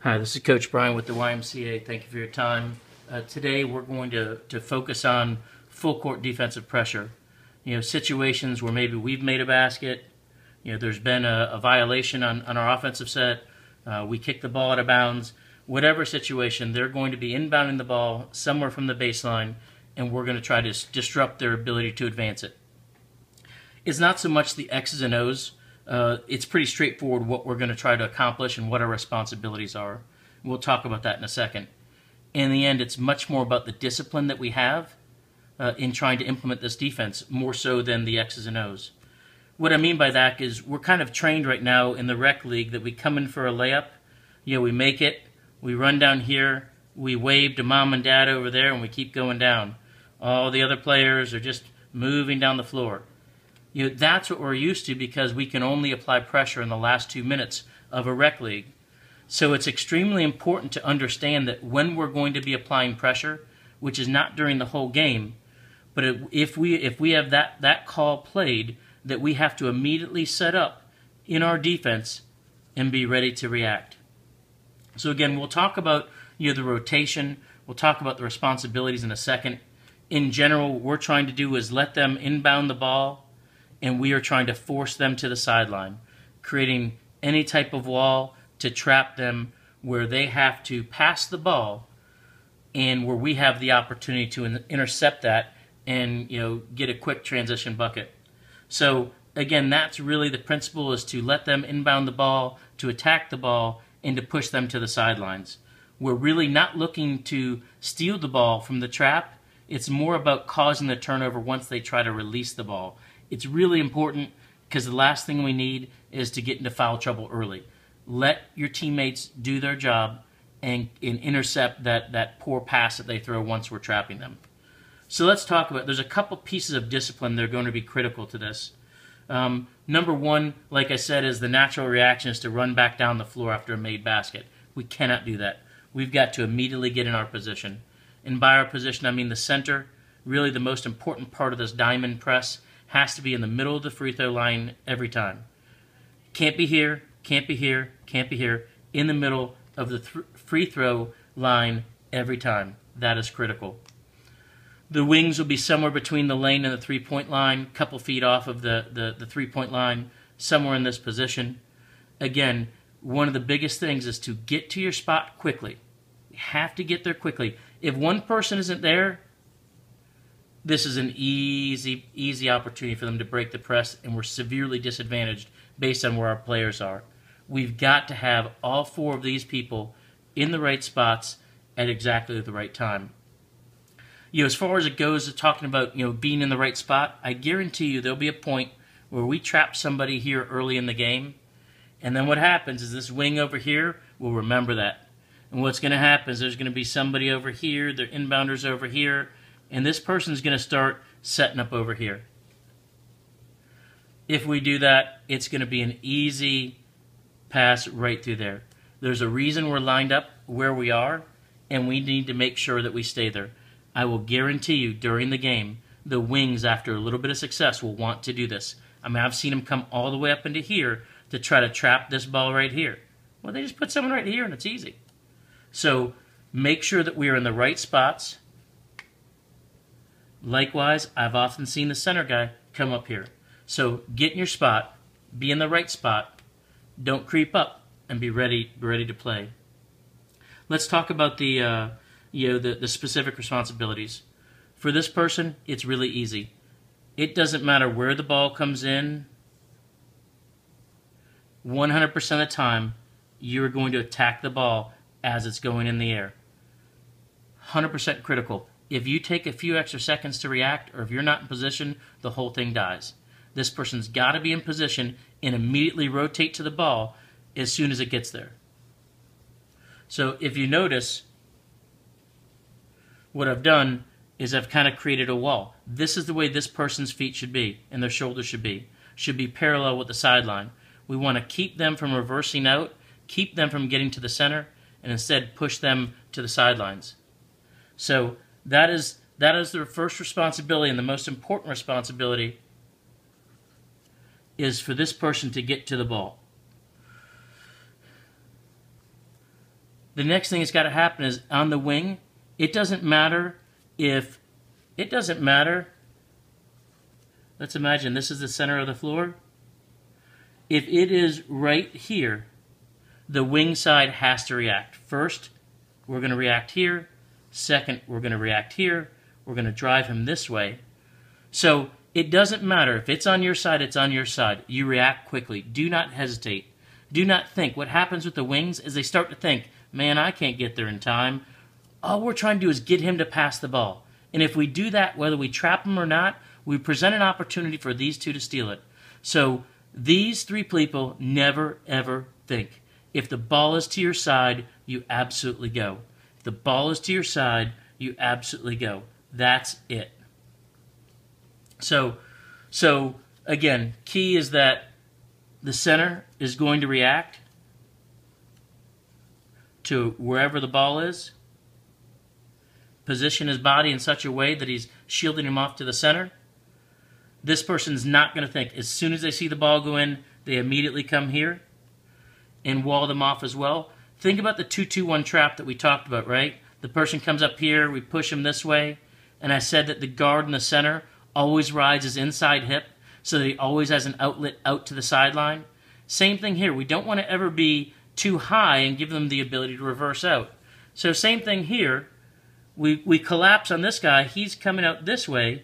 Hi, this is Coach Brian with the YMCA. Thank you for your time. Today we're going to focus on full court defensive pressure. Situations where maybe we've made a basket, there's been a violation on our offensive set, we kick the ball out of bounds. Whatever situation, they're going to be inbounding the ball somewhere from the baseline, and we're going to try to disrupt their ability to advance it. It's not so much the X's and O's. It's pretty straightforward what we're going to try to accomplish and what our responsibilities are. We'll talk about that in a second. In the end, it's much more about the discipline that we have in trying to implement this defense, more so than the X's and O's. What I mean by that is we're kind of trained right now in the rec league that we come in for a layup, we make it, we run down here, we wave to mom and dad over there, and we keep going down. All the other players are just moving down the floor. That's what we're used to because we can only apply pressure in the last 2 minutes of a rec league. So it's extremely important to understand that when we're going to be applying pressure, which is not during the whole game, but if we have that call played, that we have to immediately set up in our defense and be ready to react. So again, we'll talk about the rotation, we'll talk about the responsibilities in a second. In general, what we're trying to do is let them inbound the ball, and we are trying to force them to the sideline, creating any type of wall to trap them where they have to pass the ball and where we have the opportunity to intercept that and get a quick transition bucket. So again, that's really the principle, is to let them inbound the ball, to attack the ball, and to push them to the sidelines. We're really not looking to steal the ball from the trap. It's more about causing the turnover once they try to release the ball. It's really important because the last thing we need is to get into foul trouble early. Let your teammates do their job and intercept that poor pass that they throw once we're trapping them. So let's talk about, there's a couple pieces of discipline that are going to be critical to this. Number one, like I said, is the natural reaction is to run back down the floor after a made basket. We cannot do that. We've got to immediately get in our position. And by our position, I mean the center. Really the most important part of this diamond press has to be in the middle of the free throw line every time. Can't be here, can't be here, can't be here. In the middle of the free throw line every time. That is critical. The wings will be somewhere between the lane and the three-point line, a couple feet off of the three-point line, somewhere in this position. Again, one of the biggest things is to get to your spot quickly. You have to get there quickly. If one person isn't there, this is an easy opportunity for them to break the press, and we're severely disadvantaged based on where our players are. We've got to have all four of these people in the right spots at exactly the right time. As far as it goes, talking about being in the right spot, I guarantee you there'll be a point where we trap somebody here early in the game, and then what happens is this wing over here will remember that. And what's going to happen is there's going to be somebody over here, their inbounders over here, and this person's going to start setting up over here. If we do that, it's going to be an easy pass right through there. There's a reason we're lined up where we are, and we need to make sure that we stay there. I will guarantee you during the game, the wings, after a little bit of success, will want to do this. I mean, I've seen them come all the way up into here to try to trap this ball right here. Well, they just put someone right here, and it's easy. So make sure that we are in the right spots. Likewise, I've often seen the center guy come up here. So get in your spot, be in the right spot, don't creep up, and be ready to play. Let's talk about the specific responsibilities. For this person, it's really easy. It doesn't matter where the ball comes in. 100% of the time, you're going to attack the ball as it's going in the air. 100% critical. If you take a few extra seconds to react, or if you're not in position, the whole thing dies. This person's got to be in position and immediately rotate to the ball as soon as it gets there. So if you notice, what I've done is I've kind of created a wall. This is the way this person's feet should be and their shoulders should be parallel with the sideline. We want to keep them from reversing out, keep them from getting to the center, and instead push them to the sidelines. So that is their first responsibility, and the most important responsibility is for this person to get to the ball. the next thing that's got to happen is on the wing, it doesn't matter. Let's imagine this is the center of the floor. If it is right here, the wing side has to react. First, we're going to react here. Second, we're going to react here. We're going to drive him this way. So it doesn't matter. If it's on your side, it's on your side. You react quickly. Do not hesitate. Do not think. What happens with the wings is they start to think, man, I can't get there in time. All we're trying to do is get him to pass the ball. And if we do that, whether we trap him or not, we present an opportunity for these two to steal it. So these three people never, ever think. If the ball is to your side, you absolutely go. If the ball is to your side, you absolutely go. That's it. So again, key is that the center is going to react to wherever the ball is. Position his body in such a way that he's shielding him off to the center. This person's not going to think. As soon as they see the ball go in, they immediately come here and wall them off as well. Think about the 2-2-1 trap that we talked about, right? The person comes up here, we push him this way, and I said that the guard in the center always rides his inside hip so that he always has an outlet out to the sideline. Same thing here. We don't want to ever be too high and give them the ability to reverse out. So same thing here. We collapse on this guy. He's coming out this way.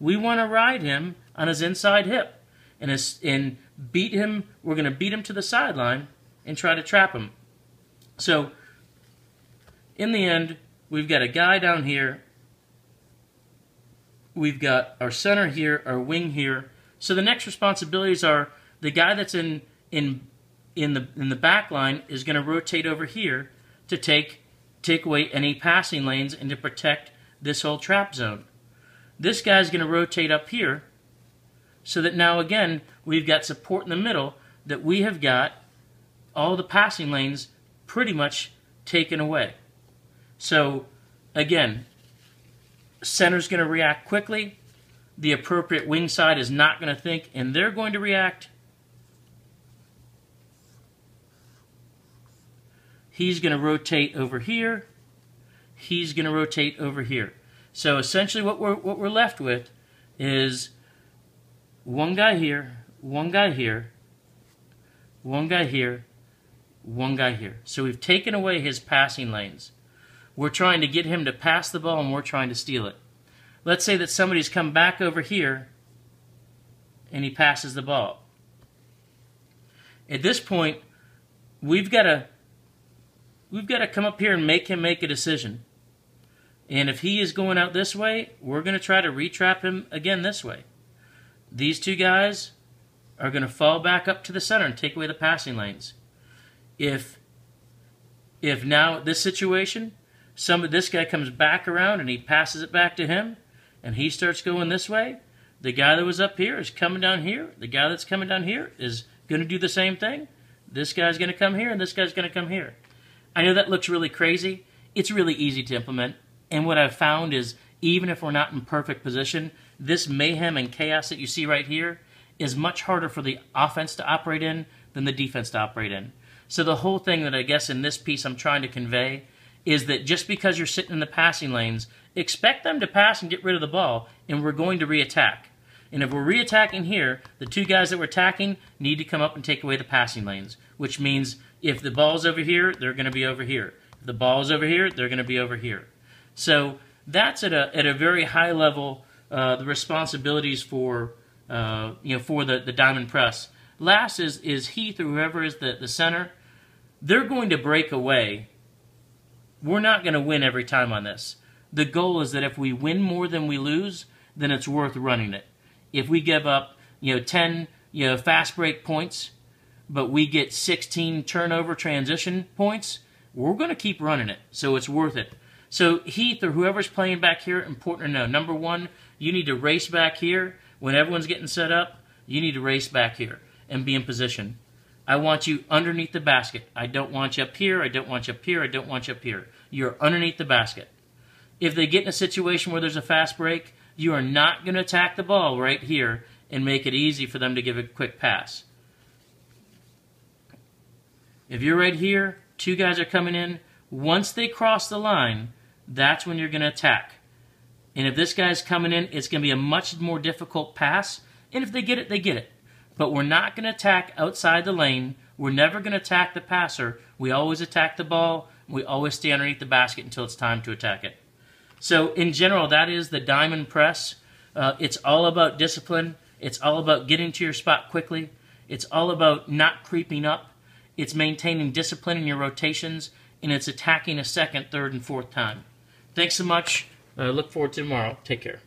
We want to ride him on his inside hip and beat him. We're going to beat him to the sideline and try to trap him. So in the end, we've got a guy down here. We've got our center here, our wing here. So the next responsibilities are the guy that's in the back line is going to rotate over here to take away any passing lanes and to protect this whole trap zone. This guy's going to rotate up here so that now again we've got support in the middle, that we have got all the passing lanes pretty much taken away. So again, center's going to react quickly. The appropriate wing side is not going to think, and they're going to react. He's going to rotate over here. He's going to rotate over here. So essentially what we're left with is one guy here, one guy here, one guy here, one guy here. So we've taken away his passing lanes. We're trying to get him to pass the ball, and we're trying to steal it. Let's say that somebody's come back over here and he passes the ball. At this point, we've got to come up here and make him make a decision. And if he is going out this way, we're going to try to retrap him again this way. These two guys are going to fall back up to the center and take away the passing lanes. If now this situation, this guy comes back around and he passes it back to him, and he starts going this way, the guy that was up here is coming down here. The guy that's coming down here is going to do the same thing. This guy's going to come here, and this guy's going to come here. I know that looks really crazy. It's really easy to implement. And what I've found is, even if we're not in perfect position, this mayhem and chaos that you see right here is much harder for the offense to operate in than the defense to operate in. So the whole thing that I guess in this piece I'm trying to convey is that just because you're sitting in the passing lanes, expect them to pass and get rid of the ball, and we're going to reattack. And if we're reattacking here, the two guys that we're attacking need to come up and take away the passing lanes, which means if the ball's over here, they're going to be over here. If the ball's over here, they're going to be over here. So that's at a very high level the responsibilities for for the diamond press. Last is Heath or whoever is the center. They're going to break away. We're not going to win every time on this. The goal is that if we win more than we lose, then it's worth running it. If we give up 10 fast break points, but we get 16 turnover transition points, we're going to keep running it. So it's worth it. So Heath or whoever's playing back here, important to know. Number one, you need to race back here. When everyone's getting set up, you need to race back here and be in position. I want you underneath the basket. I don't want you up here. I don't want you up here. I don't want you up here. You're underneath the basket. If they get in a situation where there's a fast break, you are not going to attack the ball right here and make it easy for them to give a quick pass. If you're right here, two guys are coming in, Once they cross the line, that's when you're going to attack. And if this guy's coming in, it's going to be a much more difficult pass. And if they get it, they get it. But we're not going to attack outside the lane. We're never going to attack the passer. We always attack the ball. We always stay underneath the basket until it's time to attack it. So in general, that is the diamond press. It's all about discipline. It's all about getting to your spot quickly. It's all about not creeping up. It's maintaining discipline in your rotations. And it's attacking a second, third, and fourth time. Thanks so much. Look forward to tomorrow. Take care.